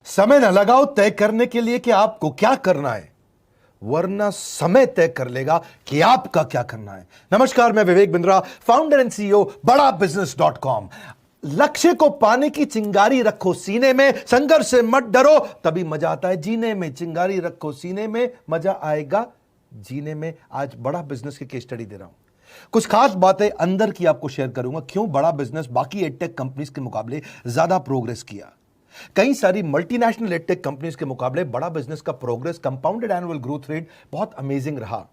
समय न लगाओ तय करने के लिए कि आपको क्या करना है, वरना समय तय कर लेगा कि आपका क्या करना है। नमस्कार, मैं Vivek Bindra, founder and CEO बड़ा बिजनेस.com। लक्ष्य को पाने की चिंगारी रखो सीने में, संघर्ष से मत डरो, तभी मजा आता है जीने में। चिंगारी रखो सीने में, मजा आएगा जीने में। आज बड़ा बिजनेस की केस स्टडी दे रहा हूं, कुछ खास बातें अंदर की आपको शेयर करूंगा, क्यों बड़ा बिजनेस बाकी एडटेक कंपनीज के मुकाबले ज्यादा प्रोग्रेस किया। कई सारी मल्टीनेशनल एडटेक कंपनीज के मुकाबले बड़ा बिजनेस का progress, compounded annual growth rate बहुत अमेजिंग रहा।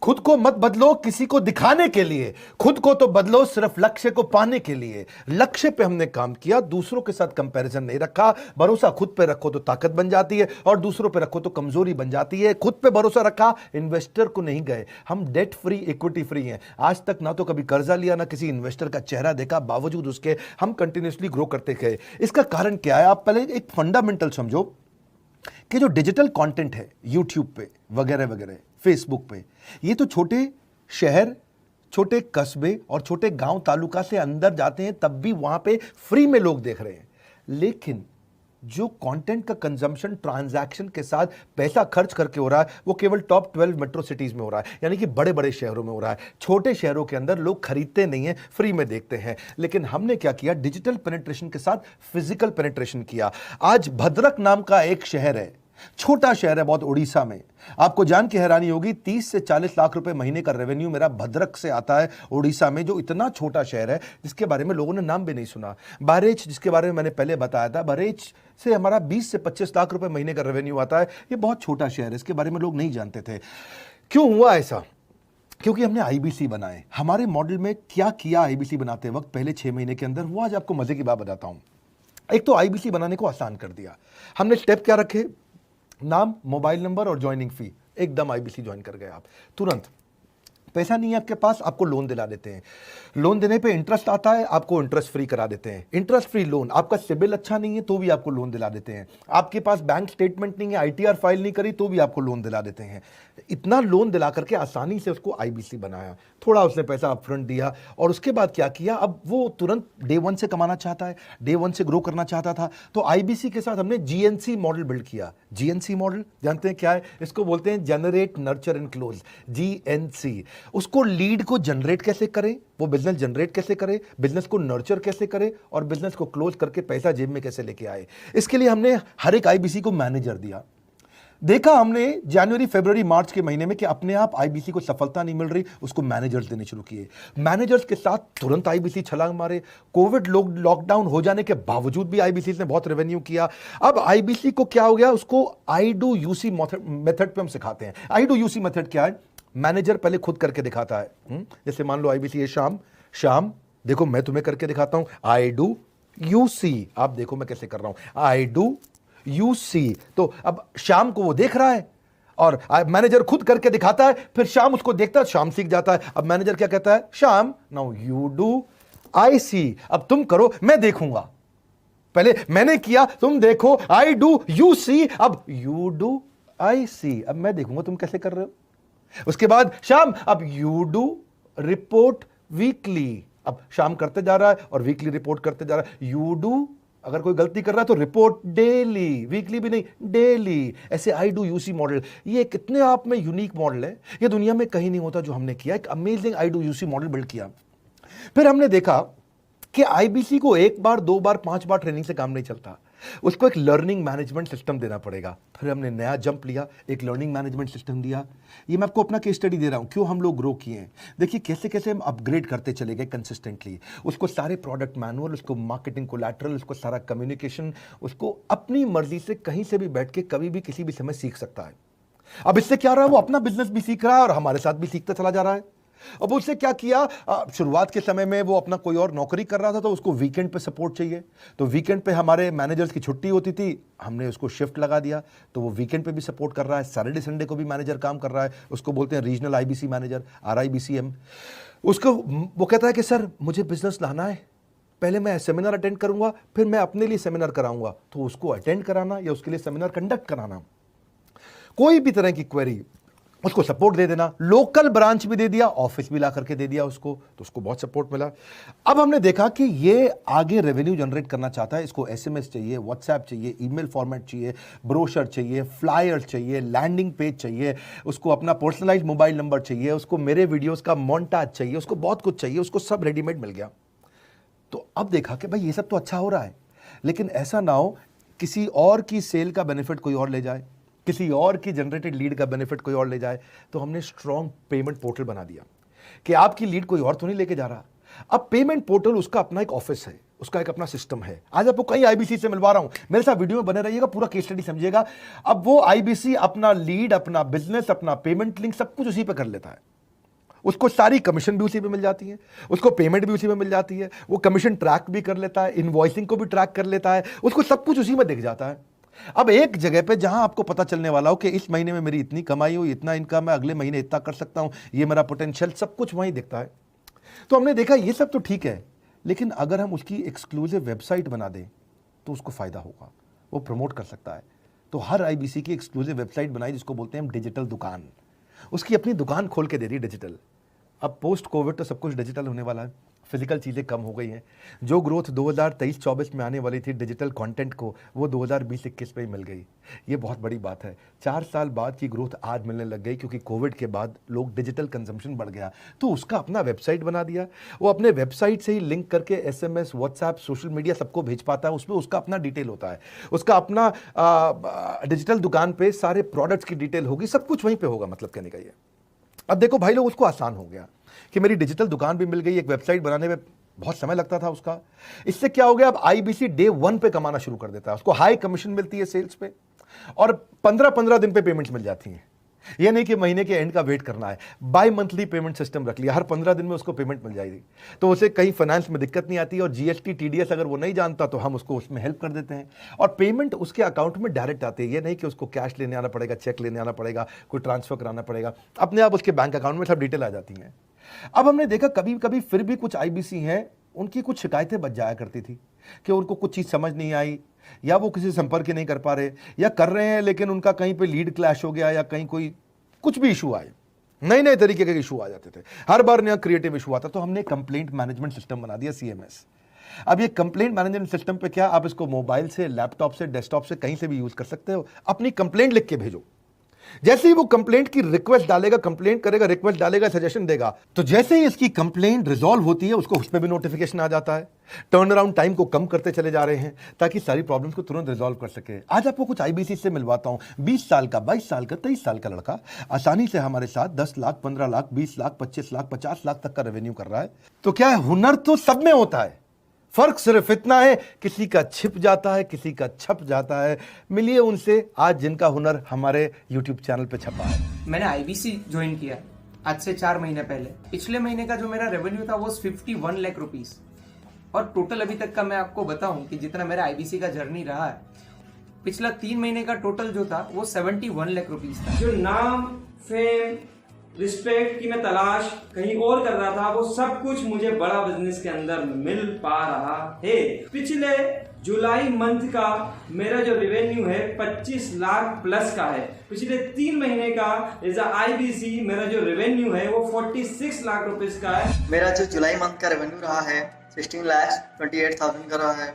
खुद को मत बदलो किसी को दिखाने के लिए, खुद को तो बदलो सिर्फ लक्ष्य को पाने के लिए। लक्ष्य पे हमने काम किया, दूसरों के साथ कंपैरिजन नहीं रखा। भरोसा खुद पे रखो तो ताकत बन जाती है, और दूसरों पे रखो तो कमजोरी बन जाती है। खुद पे भरोसा रखा, इन्वेस्टर को नहीं गए। हम डेट फ्री, इक्विटी फ्री हैं। आज तक ना तो कभी कर्जा लिया, ना किसी इन्वेस्टर का चेहरा देखा, बावजूद उसके हम कंटिन्यूसली ग्रो करते गए। इसका कारण क्या है? आप पहले एक फंडामेंटल समझो कि जो डिजिटल कंटेंट है यूट्यूब पे वगैरह वगैरह, फेसबुक पे, ये तो छोटे शहर, छोटे कस्बे और छोटे गांव तालुका से अंदर जाते हैं, तब भी वहां पे फ्री में लोग देख रहे हैं। लेकिन जो कंटेंट का कंजम्पशन ट्रांजैक्शन के साथ पैसा खर्च करके हो रहा है, वो केवल टॉप 12 मेट्रो सिटीज में हो रहा है, यानी कि बड़े बड़े शहरों में हो रहा है। छोटे शहरों के अंदर लोग खरीदते नहीं हैं, फ्री में देखते हैं। लेकिन हमने क्या किया? डिजिटल पेनिट्रेशन के साथ फिजिकल पेनिट्रेशन किया। आज भद्रक नाम का एक शहर है, छोटा शहर है बहुत, उड़ीसा में। आपको जान के हैरानी होगी, 30 से 40 लाख रुपए महीने का रेवेन्यू मेरा भद्रक से आता है, उड़ीसा में, जो इतना छोटा शहर है जिसके बारे में लोगों ने नाम भी नहीं सुना। बहरेच, जिसके बारे में मैंने पहले बताया था, बहरेच से हमारा 20 से 25 लाख रुपए महीने का रेवेन्यू आता है। ये बहुत छोटा शहर है, इसके बारे में लोग नहीं जानते थे। क्यों हुआ ऐसा? क्योंकि हमने आईबीसी बनाए। हमारे मॉडल में क्या किया आईबीसी बनाते वक्त, पहले 6 महीने के अंदर हुआ? आज आपको मजे की बात बताता हूं। एक तो आईबीसी बनाने को आसान कर दिया हमने। स्टेप क्या रखे? नाम, मोबाइल नंबर और ज्वाइनिंग फी। एकदम आईबीसी ज्वाइन कर गए आप तुरंत। पैसा नहीं है आपके पास, आपको लोन दिला देते हैं। लोन देने पे इंटरेस्ट आता है, आपको इंटरेस्ट फ्री करा देते हैं। Interest free loan. आपका सिबिल अच्छा नहीं है तो भी आपको लोन दिला देते हैं। आपके पास बैंक स्टेटमेंट नहीं है, आईटीआर फाइल नहीं करी तो भी आपको लोन दिला देते हैं। इतना लोन दिला करके आसानी से उसको आईबीसी बनाया। थोड़ा उसने पैसा अपफ्रंट दिया, और उसके बाद क्या किया? अब वो तुरंत डे 1 से कमाना चाहता है, डे 1 से ग्रो करना चाहता था, तो आईबीसी के साथ हमने जीएनसी मॉडल बिल्ड किया। जीएनसी मॉडल जानते हैं क्या है? इसको बोलते हैं generate, nurture and close, GNC. उसको लीड को जनरेट कैसे करें, वो बिजनेस जनरेट कैसे करे, बिजनेस को नर्चर कैसे करे, और बिजनेस को क्लोज करके पैसा जेब में कैसे लेके आए। इसके लिए हमने हर एक आईबीसी को मैनेजर दिया। देखा हमने जनवरी, फरवरी, मार्च के महीने में कि अपने आप आईबीसी को सफलता नहीं मिल रही, उसको मैनेजर्स देने शुरू किए। मैनेजर्स के साथ तुरंत आईबीसी छलांग मारे। कोविड लॉकडाउन हो जाने के बावजूद भी आईबीसी ने बहुत रेवेन्यू किया। अब आईबीसी को क्या हो गया? उसको आई डू यूसी मेथड पे हम सिखाते हैं। आई डू यूसी मेथड क्या है? मैनेजर पहले खुद करके दिखाता है। जैसे मान लो आईबीसी है शाम, देखो मैं तुम्हें करके दिखाता हूं, आई डू यूसी। आप देखो मैं कैसे कर रहा हूं, आई डू यूसी। तो अब शाम को वो देख रहा है, और मैनेजर खुद करके दिखाता है, फिर शाम उसको देखता है, शाम सीख जाता है। अब मैनेजर क्या कहता है? शाम, नाउ यू डू आई सी। अब तुम करो, मैं देखूंगा। पहले मैंने किया, तुम देखो, आई डू यू सी, अब यू डू आई सी। अब मैं देखूंगा तुम कैसे कर रहे हो। उसके बाद शाम, अब यू डू रिपोर्ट वीकली। अब शाम करते जा रहा है और वीकली रिपोर्ट करते जा रहा है। यू डू, अगर कोई गलती कर रहा है तो रिपोर्ट डेली, वीकली भी नहीं, डेली। ऐसे आई डू यूसी मॉडल, ये कितने आप में यूनिक मॉडल है, ये दुनिया में कहीं नहीं होता जो हमने किया। एक amazing I do UC model build किया। फिर हमने देखा कि आईबीसी को 1 बार, 2 बार, 5 बार ट्रेनिंग से काम नहीं चलता, उसको एक लर्निंग मैनेजमेंट सिस्टम देना पड़ेगा। फिर हमने नया जंप लिया, एक लर्निंग मैनेजमेंट सिस्टम दिया। ये मैं आपको अपना केस स्टडी दे रहा हूं, क्यों हम लोग ग्रो किए हैं। देखिए कैसे कैसे हम अपग्रेड करते चले गए कंसिस्टेंटली। उसको सारे प्रोडक्ट मैनुअल, उसको मार्केटिंग कोलैटरल, उसको सारा कम्युनिकेशन, उसको अपनी मर्जी से कहीं से भी बैठ के कभी भी किसी भी समय सीख सकता है। अब इससे क्या रहा है? वो अपना बिजनेस भी सीख रहा है और हमारे साथ भी सीखता चला जा रहा है। अब उससे क्या किया? शुरुआत के समय में वो अपना कोई और नौकरी कर रहा था, तो उसको वीकेंड पे सपोर्ट चाहिए। तो वीकेंड पे हमारे मैनेजर्स की छुट्टी होती थी, हमने उसको शिफ्ट लगा दिया, तो वो वीकेंड पे भी सपोर्ट कर रहा है। सैटरडे संडे को भी मैनेजर काम कर रहा है। उसको बोलते हैं रीजनल आईबीसी मैनेजर, RIBCM। उसको वो कहता है कि सर मुझे बिजनेस लाना है, पहले मैं सेमिनार अटेंड करूंगा, फिर मैं अपने लिए सेमिनार कराऊंगा। तो उसको अटेंड कराना या उसके लिए सेमिनार कंडक्ट कराना, कोई भी तरह की क्वेरी उसको सपोर्ट दे देना, लोकल ब्रांच भी दे दिया, ऑफिस भी ला करके दे दिया उसको, तो उसको बहुत सपोर्ट मिला। अब हमने देखा कि ये आगे रेवेन्यू जनरेट करना चाहता है, इसको एसएमएस चाहिए, व्हाट्सएप चाहिए, ईमेल फॉर्मेट चाहिए, ब्रोशर चाहिए, फ्लायर चाहिए, लैंडिंग पेज चाहिए, उसको अपना पर्सनलाइज्ड मोबाइल नंबर चाहिए, उसको मेरे वीडियोस का मोन्टाज चाहिए, उसको बहुत कुछ चाहिए, उसको सब रेडीमेड मिल गया। तो अब देखा कि भाई ये सब तो अच्छा हो रहा है, लेकिन ऐसा ना हो किसी और की सेल का बेनिफिट कोई और ले जाए, किसी और की जनरेटेड लीड का बेनिफिट कोई और ले जाए। तो हमने स्ट्रॉन्ग पेमेंट पोर्टल बना दिया कि आपकी लीड कोई और तो नहीं लेके जा रहा। अब पेमेंट पोर्टल उसका अपना एक ऑफिस है, उसका एक अपना सिस्टम है। आज आपको कई आईबीसी से मिलवा रहा हूं, मेरे साथ वीडियो में बने रहिएगा, पूरा केस स्टडी समझिएगा। अब वो आईबीसी अपना लीड, अपना बिजनेस, अपना पेमेंट लिंक सब कुछ उसी पे कर लेता है। उसको सारी कमीशन भी उसी पे मिल जाती है, उसको पेमेंट भी उसी में मिल जाती है, वो कमीशन ट्रैक भी कर लेता है, इनवॉइसिंग को भी ट्रैक कर लेता है, उसको सब कुछ उसी में दिख जाता है। अब एक जगह पे जहां आपको पता चलने वाला हो कि इस महीने में मेरी इतनी कमाई हुई, इतना इनकम है, अगले महीने इतना कर सकता हूं, ये मेरा पोटेंशियल, सब कुछ वहीं दिखता है। तो हमने देखा ये सब तो ठीक है, लेकिन अगर हम उसकी एक्सक्लूसिव वेबसाइट बना दें तो उसको फायदा होगा, वो प्रमोट कर सकता है। तो हर आईबीसी की एक्सक्लूसिव वेबसाइट बनाई जिसको बोलते हैं हम डिजिटल दुकान, उसकी अपनी दुकान खोल के दे रही डिजिटल। अब पोस्ट कोविड तो सब कुछ डिजिटल होने वाला है, फिजिकल चीज़ें कम हो गई हैं। जो ग्रोथ 2023-24 में आने वाली थी डिजिटल कंटेंट को, वो 2020-21 में ही मिल गई। ये बहुत बड़ी बात है। 4 साल बाद की ग्रोथ आज मिलने लग गई, क्योंकि कोविड के बाद लोग डिजिटल कंजम्पशन बढ़ गया। तो उसका अपना वेबसाइट बना दिया, वो अपने वेबसाइट से ही लिंक करके एसएमएस, व्हाट्सएप, सोशल मीडिया सबको भेज पाता है। उसमें उसका अपना डिटेल होता है, उसका अपना डिजिटल दुकान पे सारे प्रोडक्ट्स की डिटेल होगी, सब कुछ वहीं पर होगा। मतलब कहने का ये, अब देखो भाई लोग, उसको आसान हो गया कि मेरी डिजिटल दुकान भी मिल गई। एक वेबसाइट बनाने में बहुत समय लगता था उसका, इससे क्या हो गया, अब आईबीसी डे 1 पे कमाना शुरू कर देता है। उसको हाई कमीशन मिलती है सेल्स पे, और 15-15 दिन पे पेमेंट्स मिल जाती हैं। ये नहीं कि महीने के एंड का वेट करना है, बाई मंथली पेमेंट सिस्टम रख लिया, हर 15 दिन में उसको पेमेंट मिल जाएगी। तो उसे कहीं फाइनेंस में दिक्कत नहीं आती, और जीएसटी, टीडीएस अगर वो नहीं जानता तो हम उसको उसमें हेल्प कर देते हैं, और पेमेंट उसके अकाउंट में डायरेक्ट आती है। ये नहीं कि उसको कैश लेने आना पड़ेगा, चेक लेने आना पड़ेगा, कोई ट्रांसफर कराना पड़ेगा, अपने आप उसके बैंक अकाउंट में सब डिटेल आ जाती हैं। अब हमने देखा कभी कभी फिर भी कुछ आईबीसी हैं, उनकी कुछ शिकायतें बच जाया करती थी कि उनको कुछ चीज़ समझ नहीं आई, या वो किसी से संपर्क ही नहीं कर पा रहे, या कर रहे हैं लेकिन उनका कहीं पे लीड क्लैश हो गया, या कहीं कोई कुछ भी इशू आए, नए नए तरीके के इशू आ जाते थे, हर बार नया क्रिएटिव इशू आता। तो हमने कंप्लेंट मैनेजमेंट सिस्टम बना दिया, सीएमएस। अब ये कंप्लेंट मैनेजमेंट सिस्टम पे क्या, आप इसको मोबाइल से, लैपटॉप से, डेस्कटॉप से, कहीं से भी यूज कर सकते हो। अपनी कंप्लेंट लिख के भेजो, जैसे ही वो कंप्लेंट की रिक्वेस्ट डालेगा, कंप्लेंट करेगा, रिक्वेस्ट डालेगा, सजेशन देगा, तो जैसे ही इसकी कंप्लेंट रिजॉल्व होती है उसको उसमें भी नोटिफिकेशन आ जाता है। टर्न अराउंड टाइम को कम करते चले जा रहे हैं ताकि सारी प्रॉब्लम्स को तुरंत रिजॉल्व कर सके। आज आपको कुछ आईबीसी से मिलवाता हूं। 20 साल का, 22 साल का, 23 साल का लड़का आसानी से हमारे साथ 10 लाख, 15 लाख, 20 लाख, 25 लाख, 50 लाख तक का रेवेन्यू कर रहा है। तो क्या है, हुनर तो सब में होता है, फर्क सिर्फ इतना है किसी का छिप जाता है, किसी का छप जाता है। मिलिए उनसे आज जिनका हुनर हमारे YouTube चैनल पे छपा है। मैंने आईबीसी ज्वाइन किया आज से 4 महीने पहले। पिछले महीने का जो मेरा रेवेन्यू था वो 51 लाख रुपीस, और टोटल अभी तक का मैं आपको बताऊं कि जितना मेरा आईबीसी का जर्नी रहा है, पिछला 3 महीने का टोटल जो था वो 71 लाख रुपीस था। जो नाम, फेम, रिस्पेक्ट की मैं तलाश कहीं और कर रहा था, वो सब कुछ मुझे बड़ा बिजनेस के अंदर मिल पा रहा है। पिछले जुलाई मंथ का मेरा जो रेवेन्यू है 25 लाख प्लस का है। पिछले 3 महीने का एज आईबीसी मेरा जो रेवेन्यू है वो 46 लाख रुपीस का है। मेरा जो जुलाई मंथ का रेवेन्यू रहा है 16,28,000 का रहा है,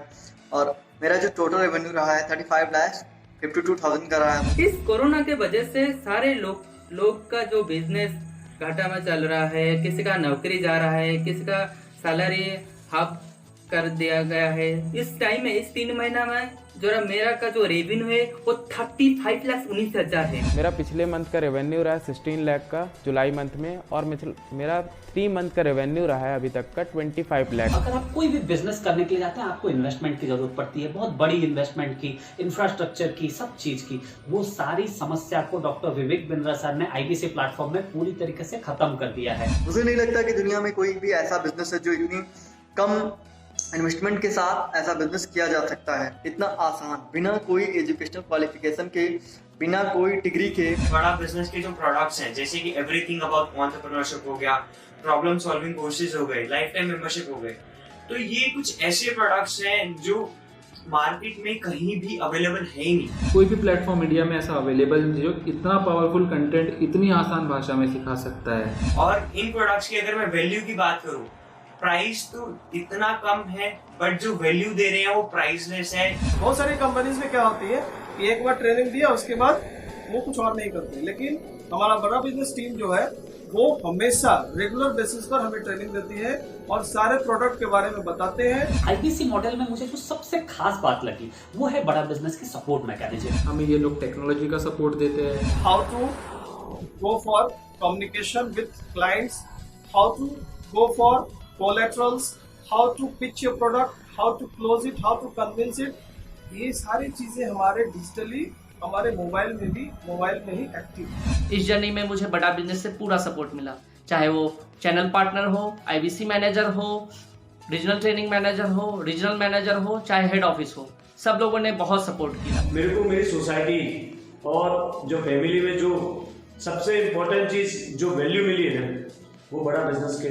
और मेरा जो टोटल रेवेन्यू रहा है 35,52,000 का रहा है। इस कोरोना के वजह से सारे लोग का जो बिजनेस घाटा में चल रहा है, किसी का नौकरी जा रहा है, किसी का सैलरी हाफ कर दिया गया है। इस टाइम में, इस 3 महीना में जो मेरा का जो रेवेन्यू है वो 35,19,000 है। मेरा पिछले मंथ का रेवेन्यू रहा है 16 लाख का जुलाई मंथ में, और मेरा 3 मंथ का रेवेन्यू रहा है अभी तक का 25 लाख। अगर आप कोई भी बिजनेस करने के लिए जाते हैं, आपको इन्वेस्टमेंट की जरूरत पड़ती है, बहुत बड़ी इन्वेस्टमेंट की, इंफ्रास्ट्रक्चर की, सब चीज की। वो सारी समस्या को डॉक्टर विवेक बिंद्रा सर ने आईबीसी प्लेटफॉर्म में पूरी तरीके से खत्म कर दिया है। मुझे नहीं लगता कि दुनिया में कोई भी ऐसा बिजनेस है जो इतनी कम इन्वेस्टमेंट के साथ ऐसा बिजनेस किया जा सकता है, इतना आसान, बिना कोई एजुकेशनल क्वालिफिकेशन के, बिना कोई डिग्री के। बड़ा बिजनेस के जो प्रोडक्ट्स हैं, जैसे कि एवरीथिंग अबाउट एंटरप्रेन्योरशिप हो गया, प्रॉब्लम सॉल्विंग कोर्सेज हो गए, लाइफ टाइम मेंबरशिप हो गए, तो ये कुछ ऐसे प्रोडक्ट्स हैं जो मार्केट में कहीं भी अवेलेबल है ही नहीं। कोई भी प्लेटफॉर्म इंडिया में ऐसा अवेलेबल नहीं जो इतना पावरफुल कंटेंट इतनी आसान भाषा में सिखा सकता है। और इन प्रोडक्ट्स की अगर मैं वैल्यू की बात करूं, प्राइस तो इतना कम है बट जो वैल्यू दे रहे हैं वो प्राइसलेस है। बहुत सारी कंपनीज में क्या होती है कि एक बार ट्रेनिंग दिया उसके बाद वो कुछ और नहीं करते, लेकिन हमारा बड़ा बिजनेस टीम जो है वो हमेशा रेगुलर बेसिस पर हमें ट्रेनिंग देती है और सारे प्रोडक्ट के बारे में बताते हैं। आईबीसी मॉडल में मुझे जो सबसे खास बात लगी वो है बड़ा बिजनेस की सपोर्ट मैकेनिज्म। हमें ये लोग टेक्नोलॉजी का सपोर्ट देते हैं। How to go for communication with clients, how to go for collaterals, how to pitch your product, how to close it, how to convince it, ये सारी चीजें हमारे डिजिटली हमारे मोबाइल में ही एक्टिव है। इस जर्नी में मुझे बड़ा बिजनेस से पूरा सपोर्ट मिला, चाहे वो चैनल पार्टनर हो, आईबीसी मैनेजर हो, रीजनल ट्रेनिंग मैनेजर हो, रीजनल मैनेजर हो, चाहे हेड ऑफिस हो, सब लोगों ने बहुत सपोर्ट किया। मेरे को मेरी सोसाइटी और जो फैमिली में जो सबसे इम्पोर्टेंट चीज़ जो वैल्यू मिली है वो बड़ा बिजनेस के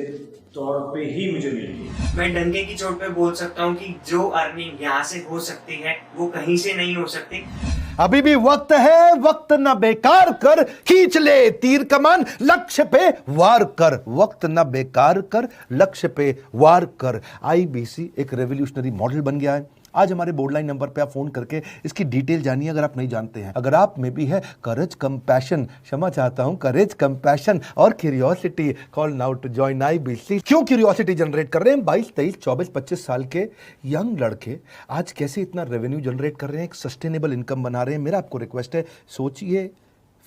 तौर पे ही मुझे मिली है। मैं डंके की चोट पे बोल सकता हूँ कि जो अर्निंग यहाँ से हो सकती है वो कहीं से नहीं हो सकती। अभी भी वक्त है, वक्त न बेकार कर, खींच ले तीर कमान, लक्ष्य पे वार कर, वक्त न बेकार कर, लक्ष्य पे वार कर। आईबीसी एक रेवोल्यूशनरी मॉडल बन गया है। आज हमारे बोर्डलाइन नंबर पे आप फोन करके इसकी डिटेल जानिए अगर आप नहीं जानते हैं। अगर आप में भी है करेज, कंपैशन, क्षमा चाहता हूं, करेज, कंपैशन और curiosity, call now to join IBC. क्यों क्यूरियोसिटी जनरेट कर रहे हैं? 22, 23, 24, 25 साल के यंग लड़के आज कैसे इतना रेवेन्यू जनरेट कर रहे हैं, एक सस्टेनेबल इनकम बना रहे हैं। मेरा आपको रिक्वेस्ट है, सोचिए,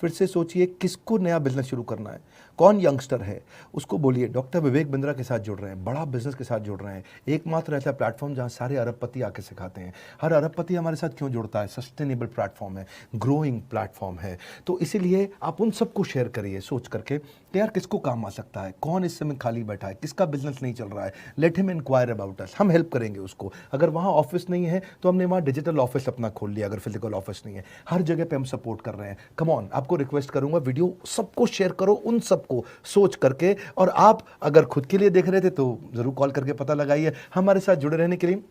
फिर से सोचिए, किसको नया बिजनेस शुरू करना है, कौन यंगस्टर है, उसको बोलिए डॉक्टर विवेक बिंद्रा के साथ जुड़ रहे हैं, बड़ा बिजनेस के साथ जुड़ रहे हैं। एकमात्र ऐसा प्लेटफॉर्म जहां सारे अरबपति आके सिखाते हैं। हर अरबपति हमारे साथ क्यों जुड़ता है? सस्टेनेबल प्लेटफॉर्म है, ग्रोइंग प्लेटफॉर्म है। तो इसीलिए आप उन सबको शेयर करिए सोच करके कि यार किसको काम आ सकता है, कौन इस समय खाली बैठा है, किसका बिजनेस नहीं चल रहा है, let him enquire about us, हम हेल्प करेंगे उसको। अगर वहाँ ऑफिस नहीं है तो हमने वहाँ डिजिटल ऑफिस अपना खोल लिया, अगर फिजिकल ऑफिस नहीं है, हर जगह पे हम सपोर्ट कर रहे हैं। कम ऑन, आपको रिक्वेस्ट करूंगा वीडियो सबको शेयर करो, उन सबको सोच करके। और आप अगर खुद के लिए देख रहे थे तो जरूर कॉल करके पता लगाइए। हमारे साथ जुड़े रहने के लिए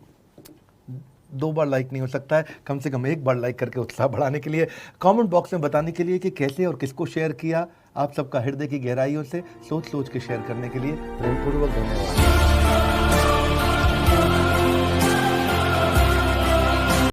2 बार लाइक नहीं हो सकता है, कम से कम 1 बार लाइक करके उत्साह बढ़ाने के लिए, कमेंट बॉक्स में बताने के लिए कि कैसे और किसको शेयर किया। आप सबका हृदय की गहराइयों से सोच सोच के शेयर करने के लिए प्रेमपूर्वक धन्यवाद।